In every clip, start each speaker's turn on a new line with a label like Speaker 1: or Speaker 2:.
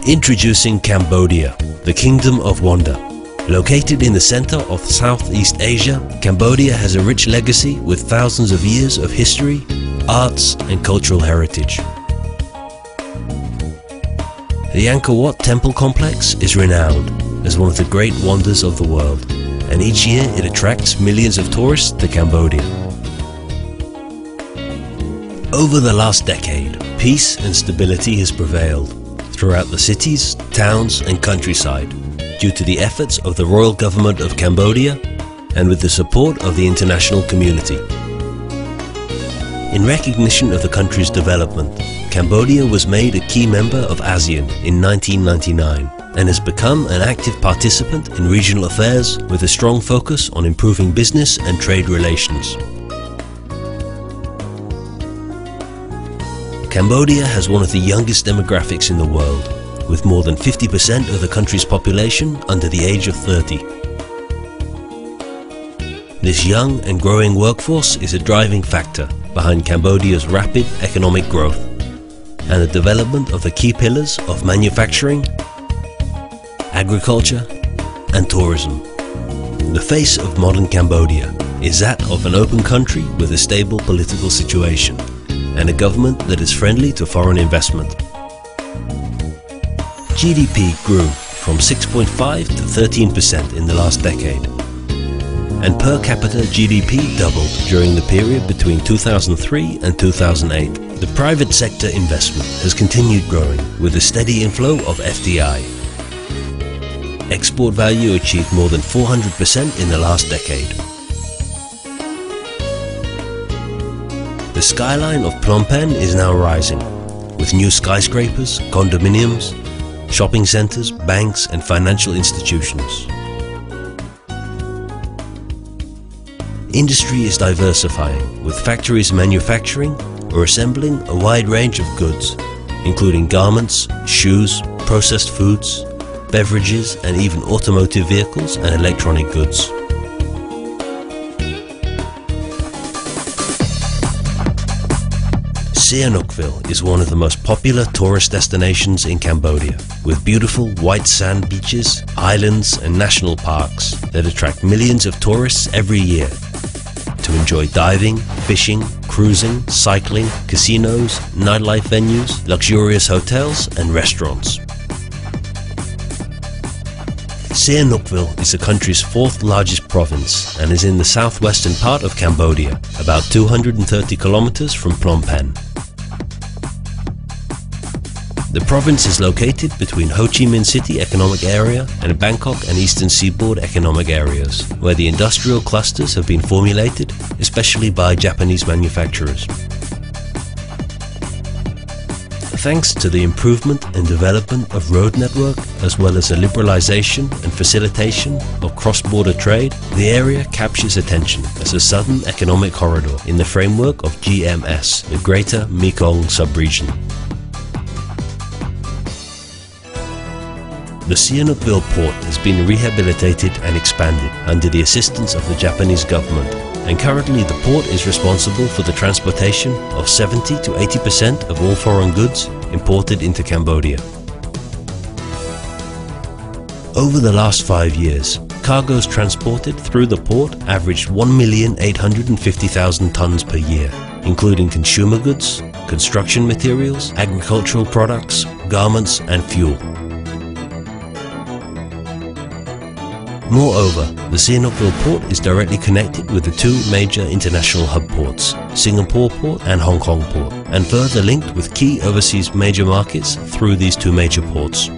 Speaker 1: Introducing Cambodia, the Kingdom of Wonder. Located in the center of Southeast Asia, Cambodia has a rich legacy with thousands of years of history, arts and cultural heritage. The Angkor Wat Temple Complex is renowned as one of the great wonders of the world, and each year it attracts millions of tourists to Cambodia. Over the last decade, peace and stability has prevailed throughout the cities, towns and countryside due to the efforts of the Royal Government of Cambodia and with the support of the international community. In recognition of the country's development, Cambodia was made a key member of ASEAN in 1999 and has become an active participant in regional affairs with a strong focus on improving business and trade relations. Cambodia has one of the youngest demographics in the world, with more than 50% of the country's population under the age of 30. This young and growing workforce is a driving factor behind Cambodia's rapid economic growth and the development of the key pillars of manufacturing, agriculture and tourism. The face of modern Cambodia is that of an open country with a stable political situation and a government that is friendly to foreign investment. GDP grew from 6.5 to 13% in the last decade, and per capita GDP doubled during the period between 2003 and 2008. The private sector investment has continued growing with a steady inflow of FDI. Export value achieved more than 400% in the last decade. The skyline of Phnom Penh is now rising, with new skyscrapers, condominiums, shopping centers, banks and financial institutions. Industry is diversifying, with factories manufacturing or assembling a wide range of goods, including garments, shoes, processed foods, beverages and even automotive vehicles and electronic goods. Sihanoukville is one of the most popular tourist destinations in Cambodia, with beautiful white sand beaches, islands and national parks that attract millions of tourists every year to enjoy diving, fishing, cruising, cycling, casinos, nightlife venues, luxurious hotels and restaurants. Sihanoukville is the country's fourth largest province and is in the southwestern part of Cambodia, about 230 kilometers from Phnom Penh. The province is located between Ho Chi Minh City Economic Area and Bangkok and Eastern Seaboard Economic Areas, where the industrial clusters have been formulated, especially by Japanese manufacturers. Thanks to the improvement and development of road network, as well as the liberalization and facilitation of cross-border trade, the area captures attention as a southern economic corridor in the framework of GMS, the Greater Mekong Subregion. The Sihanoukville port has been rehabilitated and expanded under the assistance of the Japanese government, and currently the port is responsible for the transportation of 70 to 80% of all foreign goods imported into Cambodia. Over the last 5 years, cargoes transported through the port averaged 1,850,000 tons per year, including consumer goods, construction materials, agricultural products, garments and fuel. Moreover, the Sihanoukville port is directly connected with the two major international hub ports, Singapore Port and Hong Kong Port, and further linked with key overseas major markets through these two major ports.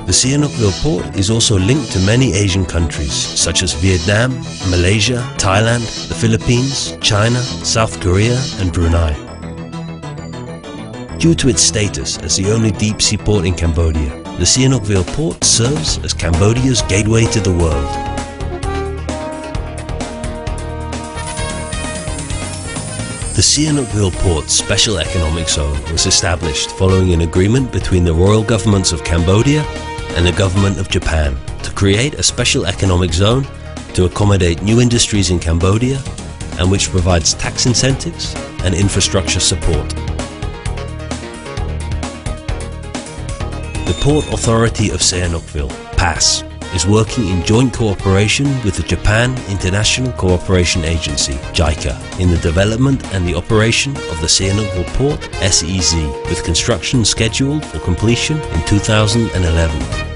Speaker 1: The Sihanoukville port is also linked to many Asian countries such as Vietnam, Malaysia, Thailand, the Philippines, China, South Korea and Brunei. Due to its status as the only deep-sea port in Cambodia, the Sihanoukville port serves as Cambodia's gateway to the world. The Sihanoukville Port Special Economic Zone was established following an agreement between the royal governments of Cambodia and the government of Japan to create a special economic zone to accommodate new industries in Cambodia and which provides tax incentives and infrastructure support. The Port Authority of Sihanoukville, PAS, is working in joint cooperation with the Japan International Cooperation Agency, JICA, in the development and the operation of the Sihanoukville Port SEZ, with construction scheduled for completion in 2011.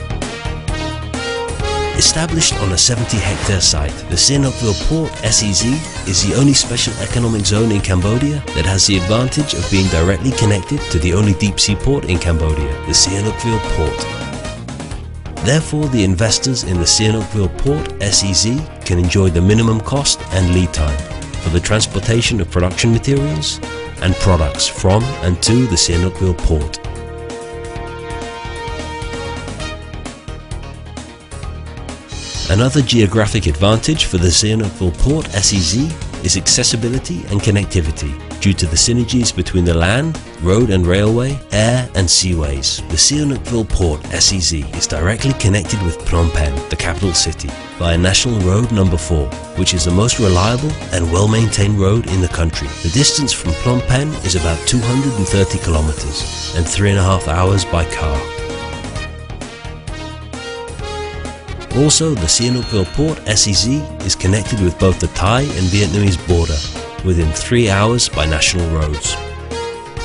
Speaker 1: Established on a 70-hectare site, the Sihanoukville Port SEZ is the only special economic zone in Cambodia that has the advantage of being directly connected to the only deep-sea port in Cambodia, the Sihanoukville Port. Therefore, the investors in the Sihanoukville Port SEZ can enjoy the minimum cost and lead time for the transportation of production materials and products from and to the Sihanoukville Port. Another geographic advantage for the Sihanoukville Port SEZ is accessibility and connectivity due to the synergies between the land, road and railway, air and seaways. The Sihanoukville Port SEZ is directly connected with Phnom Penh, the capital city, via National Road No. 4, which is the most reliable and well-maintained road in the country. The distance from Phnom Penh is about 230 kilometers and 3.5 hours by car. Also, the Sihanoukville Port SEZ is connected with both the Thai and Vietnamese border within 3 hours by national roads.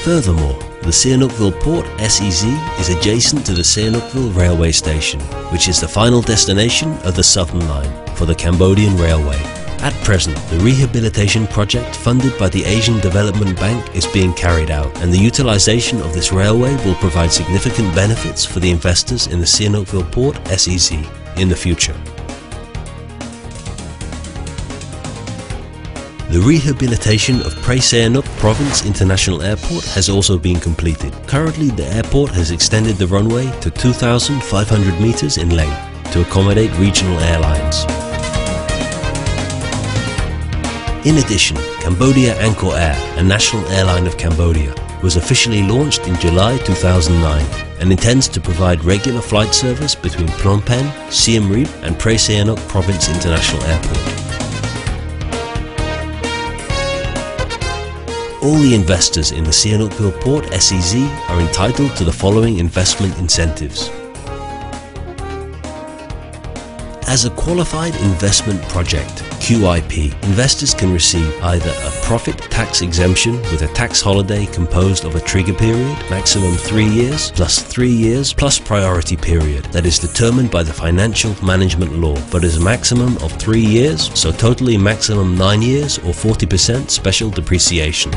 Speaker 1: Furthermore, the Sihanoukville Port SEZ is adjacent to the Sihanoukville railway station, which is the final destination of the Southern Line for the Cambodian Railway. At present, the rehabilitation project funded by the Asian Development Bank is being carried out, and the utilization of this railway will provide significant benefits for the investors in the Sihanoukville Port SEZ in the future. The rehabilitation of Preah Sihanouk Province International Airport has also been completed. Currently, the airport has extended the runway to 2,500 meters in length to accommodate regional airlines. In addition, Cambodia Angkor Air, a national airline of Cambodia, was officially launched in July 2009 and intends to provide regular flight service between Phnom Penh, Siem Reap and Preah Sihanouk Province International Airport. All the investors in the Sihanoukville Port SEZ are entitled to the following investment incentives. As a qualified investment project, QIP, investors can receive either a profit tax exemption with a tax holiday composed of a trigger period, maximum 3 years, plus 3 years, plus priority period that is determined by the financial management law, but is a maximum of 3 years, so totally maximum 9 years or 40% special depreciation.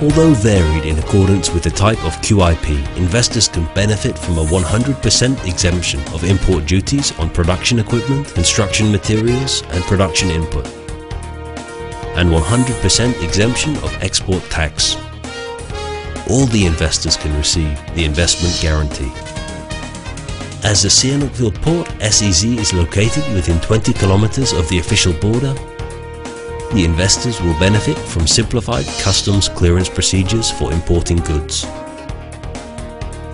Speaker 1: Although varied in accordance with the type of QIP, investors can benefit from a 100% exemption of import duties on production equipment, construction materials and production input, and 100% exemption of export tax. All the investors can receive the investment guarantee. As the Sihanoukville Port SEZ is located within 20 kilometers of the official border, the investors will benefit from simplified customs clearance procedures for importing goods.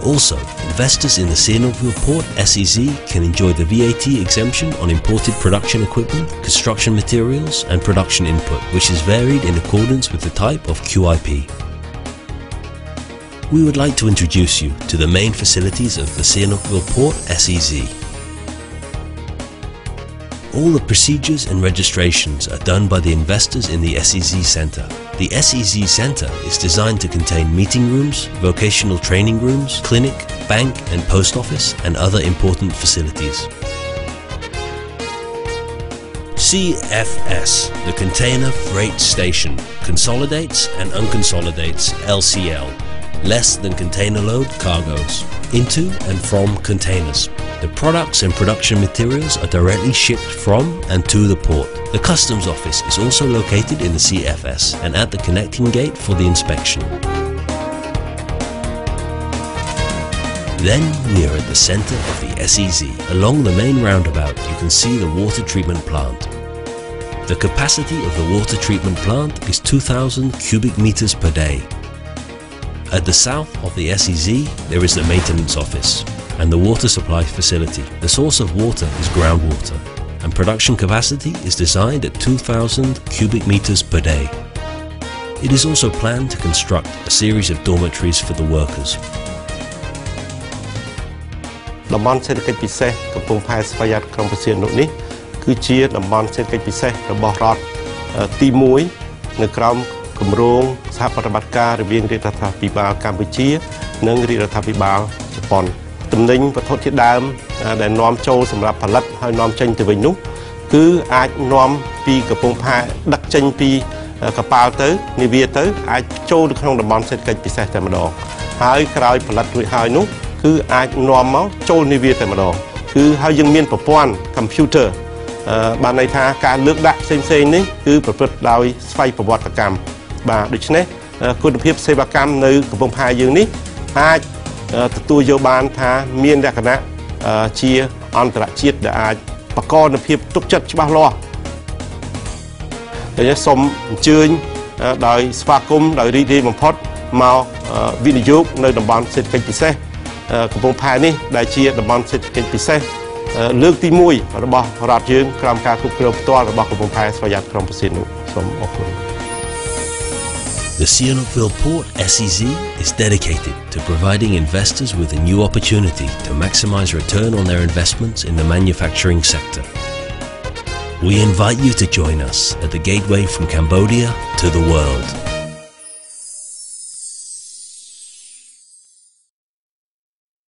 Speaker 1: Also, investors in the Sihanoukville Port SEZ can enjoy the VAT exemption on imported production equipment, construction materials and production input, which is varied in accordance with the type of QIP. We would like to introduce you to the main facilities of the Sihanoukville Port SEZ. All the procedures and registrations are done by the investors in the SEZ Center. The SEZ Center is designed to contain meeting rooms, vocational training rooms, clinic, bank and post office and other important facilities. CFS, the Container Freight Station, consolidates and unconsolidates LCL, less than container load cargoes, into and from containers. The products and production materials are directly shipped from and to the port. The customs office is also located in the CFS and at the connecting gate for the inspection. Then we are at the center of the SEZ. Along the main roundabout you can see the water treatment plant. The capacity of the water treatment plant is 2,000 cubic meters per day. At the south of the SEZ there is the maintenance office and the water supply facility. The source of water is groundwater and production capacity is designed at 2,000 cubic meters per day. It is also planned to construct a series of dormitories for the workers.
Speaker 2: តំបន់សេដ្ឋកិច្ចពិសេសកំពង់ផែស្វយ័តក្រុងព្រះសីហនុនេះគឺជាតំបន់សេដ្ឋកិច្ចពិសេសរបស់រដ្ឋទី1នៅក្រោមគម្រោងសហប្រតិបត្តិការរវាងរាជរដ្ឋាភិបាលកម្ពុជានិងរាជរដ្ឋាភិបាលជប៉ុនទំនិញវត្ថុធាតុដើមដែលនាំចូលសម្រាប់ផលិតហើយនាំចេញទៅវិញនោះគឺអាចនាំពីកំពង់ផែដឹកចេញពីកប៉ាល់ទៅនាវាទៅអាចចូលទៅក្នុងតំបន់សេដ្ឋកិច្ចពិសេសតែម្ដងហើយក្រោយផលិតរួចហើយនោះគឺអាចនាំមកចូលនាវាតែម្ដងគឺហើយយើងមានប្រព័ន្ធ computer បានន័យថាការលើកដាក់ផ្សេងៗនេះគឺប្រព្រឹត្តដោយស្វ័យប្រវត្តិកម្មបាទដូច្នេះគុណភាពសេវាកម្មនៅកំពង់ផែយើងនេះអាចទទួលយកបានថាមានលក្ខណៈជាអន្តរជាតិដែលអាចបង្កនូវភាពទុកចិត្តច្បាស់លាស់ហើយសូមអញ្ជើញដោយស្វាគមន៍ដោយរីករាយបំផុតមកវិនិយោគនៅតំបន់សេដ្ឋកិច្ចពិសេសកំពង់ផែនេះដែលជាតំបន់សេដ្ឋកិច្ចពិសេសលើកទី1របស់រដ្ឋយើងក្រោមការគ្រប់គ្រងផ្ទាល់របស់កំពង់ផែស្វយ័តក្រុងព្រះសីហនុសូមអរគុណ
Speaker 1: The Sihanoukville Port SEZ is dedicated to providing investors with a new opportunity to maximize return on their investments in the manufacturing sector. We invite you to join us at the gateway from Cambodia to the world.